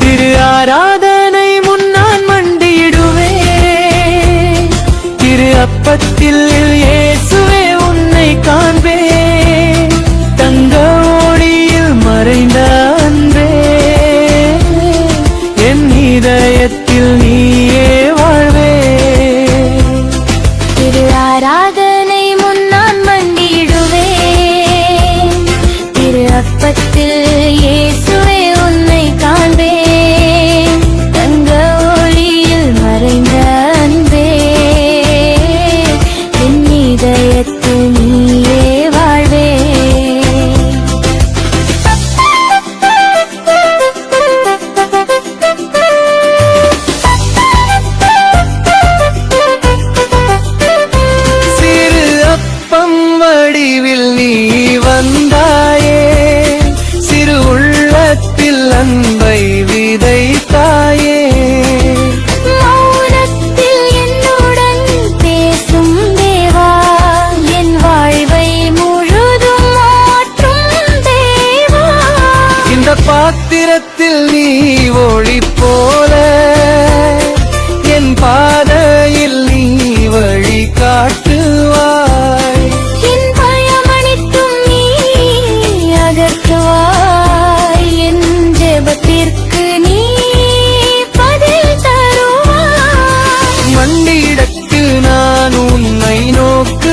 திரு ஆராதனை முன்னான் மண்டியிடுவே திரு அப்பத்தில் இயேசுவே உன்னை காண்பே தங்க ஒளியில் மறைந்த அன்பே என் இதயத்தில் நீயே வாழ்வே திரு ஆராதனை முன்னான் மண்டியிடுவே திரு அப்பத்தில் இயேசுவே உன்னை காண்பே தங்க ஒளியில் மறைந்த அன்பே என் இதயத்தில் நீயே வாழ்வே சிறு அப்பம் வடிவில் நீ வந்தாயே சிறு உள்ளத்தில் அன்பை விதைத்தாயே மௌனத்தில் என்னுடன் பேசும் தேவா என் வாழ்வை முழுதும் மாற்றும் தேவா இந்த பாத்திரத்தில் நீ ஒளி போல என் பாதையில் நீ வழி காட்டுவாய் என் பயமனைத்தும் நீ அகற்றுவாய் என் ஜெபத்திற்கு நீ பதில் தருவாய் மண்டியிடத்து நான் உன்னை நோக்குவேன்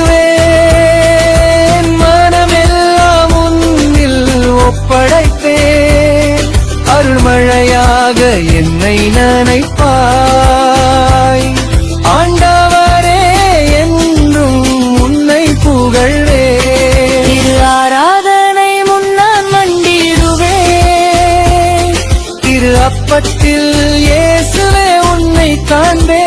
மனமெல்லாம் உன்னில் ஒப்படைத்தேன் அருள்மழையாக என்னை நனைப்பாய் ஆண்டவரே என்றும் உன்னை புகழ்வே திரு ஆராதனை முன்னான் மண்டிடுவே திரு அப்பத்தில் இயேசுவே உன்னை காண்பே